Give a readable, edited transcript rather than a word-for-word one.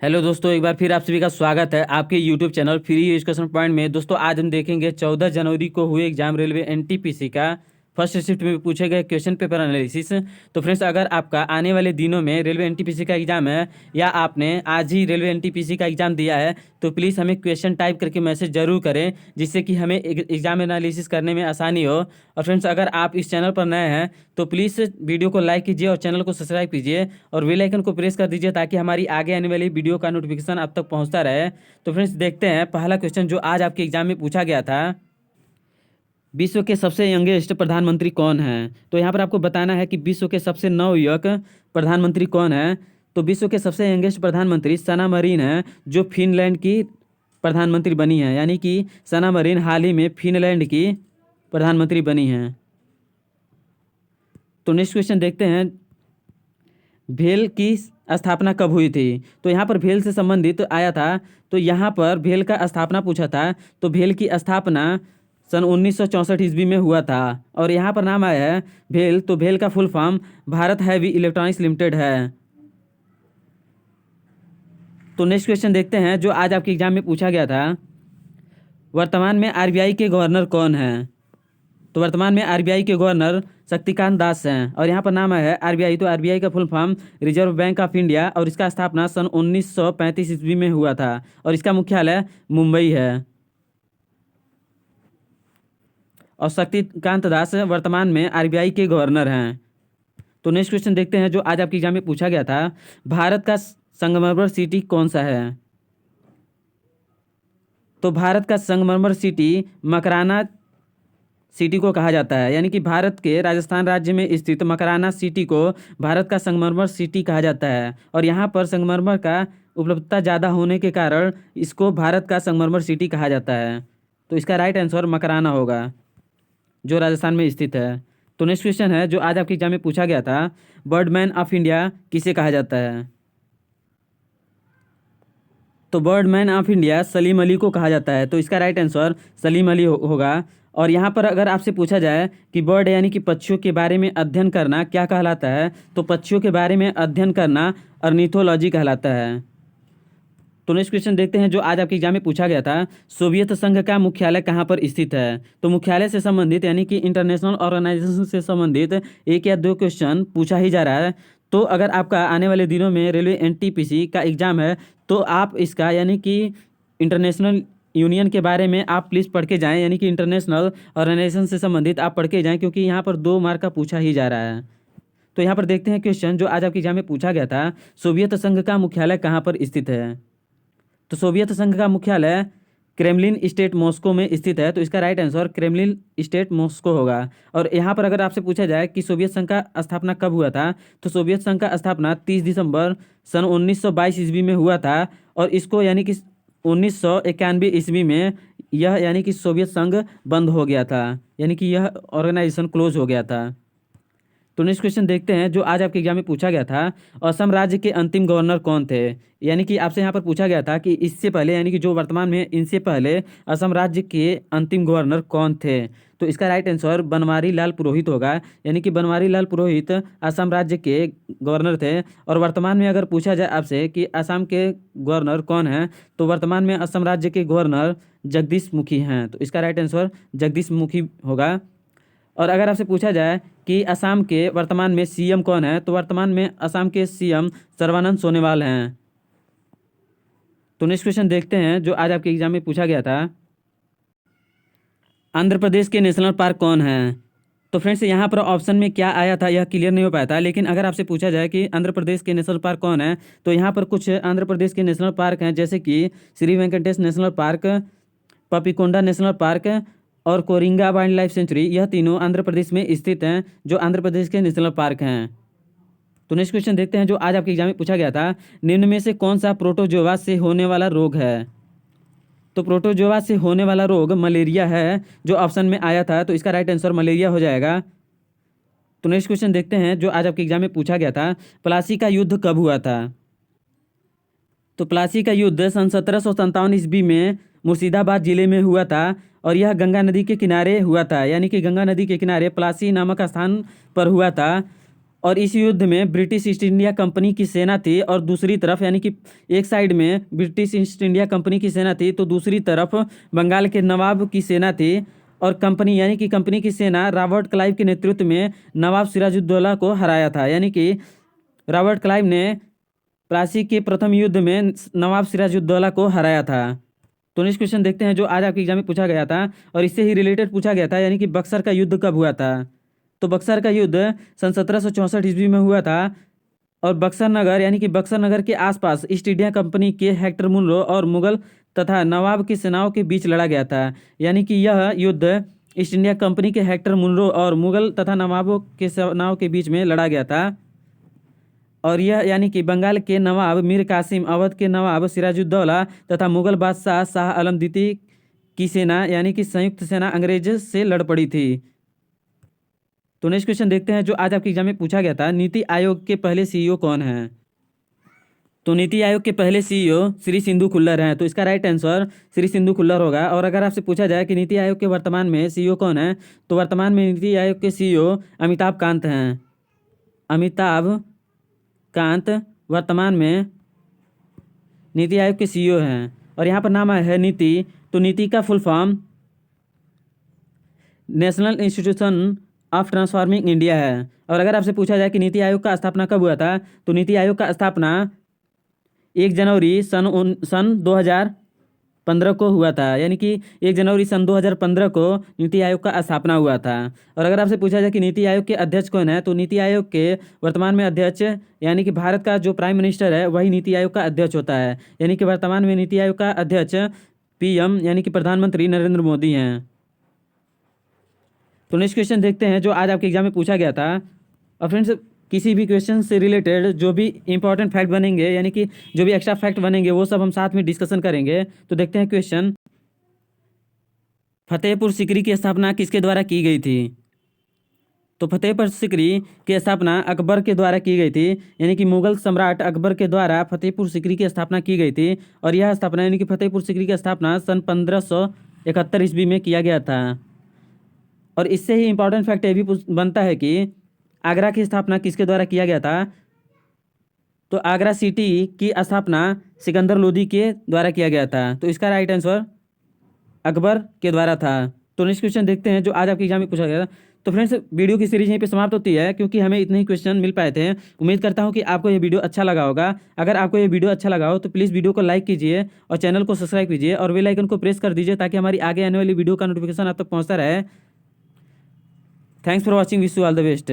Hello दोस्तों, एक बार फिर आप सभी का स्वागत है आपके YouTube channel free education point में। दोस्तों आज हम देखेंगे 14 जनवरी को हुए एग्जाम रेलवे एनटीपीसी का फर्स्ट शिफ्ट में पूछे गए क्वेश्चन पेपर एनालिसिस। तो फ्रेंड्स, अगर आपका आने वाले दिनों में रेलवे एनटीपीसी का एग्जाम है या आपने आज ही रेलवे एनटीपीसी का एग्जाम दिया है तो प्लीज़ हमें क्वेश्चन टाइप करके मैसेज जरूर करें, जिससे कि हमें एग्जाम एनालिसिस करने में आसानी हो। और फ्रेंड्स, अगर आप इस चैनल पर नए हैं तो प्लीज़ वीडियो को लाइक कीजिए और चैनल को सब्सक्राइब कीजिए और बेल आइकन को प्रेस कर दीजिए ताकि हमारी आगे आने वाली वीडियो का नोटिफिकेशन आप तक पहुंचता रहे। तो फ्रेंड्स, देखते हैं पहला क्वेश्चन जो आज आपके एग्जाम में पूछा गया था। विश्व के सबसे यंगेस्ट प्रधानमंत्री कौन हैं? तो यहाँ पर आपको बताना है कि विश्व के सबसे नवयुवक प्रधानमंत्री कौन है। तो विश्व के सबसे यंगेस्ट प्रधानमंत्री सना मरीन है, जो फिनलैंड की प्रधानमंत्री बनी है। यानी कि सना मरीन हाल ही में फिनलैंड की प्रधानमंत्री बनी हैं। तो नेक्स्ट क्वेश्चन देखते हैं, भेल की स्थापना कब हुई थी? तो यहाँ पर भेल से संबंधित आया था, तो यहाँ पर भेल का स्थापना पूछा था। तो भेल की स्थापना सन 1964 ईस्वी में हुआ था और यहाँ पर नाम आया है भेल। तो भेल का full form Bharat heavy electronics limited है। तो नेक्स्ट क्वेश्चन देखते हैं जो आज आपके एग्जाम में पूछा गया था, वर्तमान में आरबीआई के गवर्नर कौन हैं? तो वर्तमान में आरबीआई के गवर्नर शक्तिकांत दास हैं और यहाँ पर नाम है आरबीआई। तो आरबीआई का full form reserve bank of India और इसका स्थापना सन 1935 ईस्वी में हुआ था और इसका मुख्यालय मुंबई है। और शक्तिकांत दास वर्तमान में आरबीआई के गवर्नर हैं। तो नेक्स्ट क्वेश्चन देखते हैं जो आज आपके एग्जाम में पूछा गया था, भारत का संगमरमर सिटी कौन सा है? तो भारत का संगमरमर सिटी मकराना सिटी को कहा जाता है। यानी कि भारत के राजस्थान राज्य में स्थित मकराना सिटी को भारत का संगमरमर सिटी कहा जाता है और यहाँ पर संगमरमर का उपलब्धता ज़्यादा होने के कारण इसको भारत का संगमरमर सिटी कहा जाता है। तो इसका राइट आंसर मकराना होगा, जो राजस्थान में स्थित है। तो नेक्स्ट क्वेश्चन है जो आज आपके एग्जाम में पूछा गया था, बर्डमैन ऑफ इंडिया किसे कहा जाता है? तो Birdman of India Salim Ali को कहा जाता है। तो इसका राइट आंसर सलीम अली होगा। और यहाँ पर अगर आपसे पूछा जाए कि बर्ड यानी कि पक्षियों के बारे में अध्ययन करना क्या कहलाता है, तो पक्षियों के बारे में अध्ययन करना अर्निथोलॉजी कहलाता है। तो नेक्स्ट क्वेश्चन देखते हैं जो आज आपके एग्जाम में पूछा गया था, सोवियत संघ का मुख्यालय कहाँ पर स्थित है? तो मुख्यालय से संबंधित यानी कि इंटरनेशनल ऑर्गेनाइजेशन से संबंधित एक या दो क्वेश्चन पूछा ही जा रहा है। तो अगर आपका आने वाले दिनों में रेलवे एनटीपीसी का एग्जाम है तो आप इसका यानी कि इंटरनेशनल यूनियन के बारे में आप प्लीज़ पढ़ के जाएं, यानी कि इंटरनेशनल ऑर्गेनाइजेशन से संबंधित आप पढ़ के जाएं, क्योंकि यहाँ पर 2 मार्क का पूछा ही जा रहा है। तो यहाँ पर देखते हैं क्वेश्चन जो आज आपके एग्जाम में पूछा गया था, सोवियत संघ का मुख्यालय कहाँ पर स्थित है? तो सोवियत संघ का मुख्यालय क्रेमलिन स्टेट मॉस्को में स्थित है। तो इसका right answer Kremlin state Moscow होगा। और यहाँ पर अगर आपसे पूछा जाए कि सोवियत संघ का स्थापना कब हुआ था, तो सोवियत संघ का स्थापना 30 दिसंबर सन 1922 ईस्वी में हुआ था और इसको यानी कि 1991 ईस्वी में यह यानी कि सोवियत संघ बंद हो गया था, यानी कि यह ऑर्गेनाइजेशन क्लोज हो गया था। तो नेक्स्ट क्वेश्चन देखते हैं जो आज आपके एग्जाम में पूछा गया था, असम राज्य के अंतिम गवर्नर कौन थे? यानी कि आपसे यहाँ पर पूछा गया था कि इससे पहले यानी कि जो वर्तमान में इनसे पहले असम राज्य के अंतिम गवर्नर कौन थे? तो इसका राइट आंसर बनवारी लाल पुरोहित होगा। यानी कि बनवारी लाल पुरोहित असम राज्य के गवर्नर थे। और वर्तमान में अगर पूछा जाए आपसे कि असम के गवर्नर कौन हैं, तो वर्तमान में असम राज्य के गवर्नर जगदीश मुखी हैं। तो इसका राइट आंसर जगदीश मुखी होगा। और अगर आपसे पूछा जाए कि असम के वर्तमान में सीएम कौन है, तो वर्तमान में असम के सीएम सर्बानंद सोनोवाल हैं। तो नेक्स्ट क्वेश्चन देखते हैं जो आज आपके एग्जाम में पूछा गया था, आंध्र प्रदेश के नेशनल पार्क कौन है? तो फ्रेंड्स, यहाँ पर ऑप्शन में क्या आया था यह क्लियर नहीं हो पाया था, लेकिन अगर आपसे पूछा जाए कि आंध्र प्रदेश के नेशनल पार्क कौन है, तो यहाँ पर कुछ आंध्र प्रदेश के नेशनल पार्क हैं, जैसे कि Shri Venkatesh national park, Papikonda national park और कोरिंगा वाइल्ड लाइफ सेंचुरी। यह तीनों आंध्र प्रदेश में स्थित हैं, जो आंध्र प्रदेश के नेशनल पार्क हैं। तो नेक्स्ट क्वेश्चन देखते हैं जो आज आपके एग्जाम में पूछा गया था, निम्न में से कौन सा प्रोटोजोआ से होने वाला रोग है? तो प्रोटोजोआ से होने वाला रोग मलेरिया है, जो ऑप्शन में आया था। तो इसका राइट आंसर मलेरिया हो जाएगा। तो नेक्स्ट क्वेश्चन देखते हैं जो आज आपके एग्जाम में पूछा गया था, प्लासी का युद्ध कब हुआ था? तो प्लासी का युद्ध सन 1757 ईस्वी में मुर्शिदाबाद जिले में हुआ था और यह गंगा नदी के किनारे हुआ था। यानी कि गंगा नदी के किनारे प्लासी नामक स्थान पर हुआ था। और इस युद्ध में ब्रिटिश ईस्ट इंडिया कंपनी की सेना थी और दूसरी तरफ यानी कि एक साइड में ब्रिटिश ईस्ट इंडिया कंपनी की सेना थी तो दूसरी तरफ बंगाल के नवाब की सेना थी। और कंपनी यानी कि कंपनी की सेना रॉबर्ट क्लाइव के नेतृत्व में नवाब सिराजुद्दौला को हराया था। यानी कि रॉबर्ट क्लाइव ने प्लासी के प्रथम युद्ध में नवाब सिराजुद्दौला को हराया था। तो नेक्स्ट क्वेश्चन देखते हैं जो आज आपके एग्जाम में पूछा गया था और इससे ही रिलेटेड पूछा गया था, यानी कि बक्सर का युद्ध कब हुआ था। तो बक्सर का युद्ध सन 1764 ईस्वी में हुआ था और बक्सर नगर यानी कि बक्सर नगर के आसपास ईस्ट इंडिया कंपनी के हेक्टर मुनरो और मुगल तथा नवाब की सेनाओं के बीच लड़ा गया था। यानी कि यह युद्ध ईस्ट इंडिया कंपनी के हेक्टर मुनरो और मुगल तथा नवाबों के सेनाओं के बीच में लड़ा गया था। और यह यानी कि बंगाल के नवाब मीर कासिम, अवध के नवाब सिराजुद्दौला तथा मुगल बादशाह शाह आलम द्वितीय की सेना यानी कि संयुक्त सेना अंग्रेज से लड़ पड़ी थी। तो नेक्स्ट क्वेश्चन देखते हैं जो आज आपके एग्जाम में पूछा गया था, नीति आयोग के पहले सीईओ कौन हैं। तो नीति आयोग के पहले सीईओ श्री सिंधु खुल्लर हैं। तो इसका राइट आंसर श्री सिंधु खुल्लर होगा। और अगर आपसे पूछा जाए कि नीति आयोग के वर्तमान में सीईओ कौन है, तो वर्तमान में नीति आयोग के सीईओ अमिताभ कांत हैं। अमिताभ कांत वर्तमान में नीति आयोग के सीईओ हैं। और यहाँ पर नाम है नीति, तो नीति का full form national institution of transforming India है। और अगर आपसे पूछा जाए कि नीति आयोग का स्थापना कब हुआ था, तो नीति आयोग का स्थापना 1 जनवरी सन 2015 को हुआ था। यानी कि 1 जनवरी सन 2015 को नीति आयोग का स्थापना हुआ था। और अगर आपसे पूछा जाए कि नीति आयोग के अध्यक्ष कौन है, तो नीति आयोग के वर्तमान में अध्यक्ष यानी कि भारत का जो प्राइम मिनिस्टर है वही नीति आयोग का अध्यक्ष होता है। यानी कि वर्तमान में नीति आयोग का अध्यक्ष पीएम यानी कि प्रधानमंत्री नरेंद्र मोदी हैं। तो नेक्स्ट क्वेश्चन देखते हैं जो आज आपके एग्जाम में पूछा गया था। और फ्रेंड्स, किसी भी क्वेश्चन से रिलेटेड जो भी इंपॉर्टेंट फैक्ट बनेंगे यानी कि जो भी एक्स्ट्रा फैक्ट बनेंगे वो सब हम साथ में डिस्कशन करेंगे। तो देखते हैं क्वेश्चन, फतेहपुर सीकरी की स्थापना किसके द्वारा की गई थी। तो फतेहपुर सीकरी की स्थापना अकबर के द्वारा की गई थी। यानी कि मुगल सम्राट अकबर के द्वारा फतेहपुर सीकरी की स्थापना की गई थी। और यह स्थापना यानी कि फतेहपुर सीकरी की स्थापना सन 1571 ईस्वी में किया गया था। और इससे ही इंपॉर्टेंट फैक्ट ये भी बनता है कि आगरा की स्थापना किसके द्वारा किया गया था। तो आगरा सिटी की स्थापना सिकंदर लोदी के द्वारा किया गया था। तो इसका राइट आंसर अकबर के द्वारा था। तो नेक्स्ट क्वेश्चन देखते हैं जो आज आपके एग्जाम में पूछा गया था। तो फ्रेंड्स, वीडियो की सीरीज यहीं पे समाप्त होती है क्योंकि हमें इतने ही क्वेश्चन मिल पाए थे। उम्मीद करता हूं कि आपको ये वीडियो अच्छा लगा होगा। अगर आपको ये वीडियो अच्छा लगा हो तो प्लीज़ वीडियो को लाइक कीजिए और चैनल को सब्सक्राइब कीजिए और बेल आइकन को प्रेस कर दीजिए ताकि हमारी आगे आने वाली वीडियो का नोटिफिकेशन आप तक पहुँचता रहे। Thanks for watching, wish you all the best.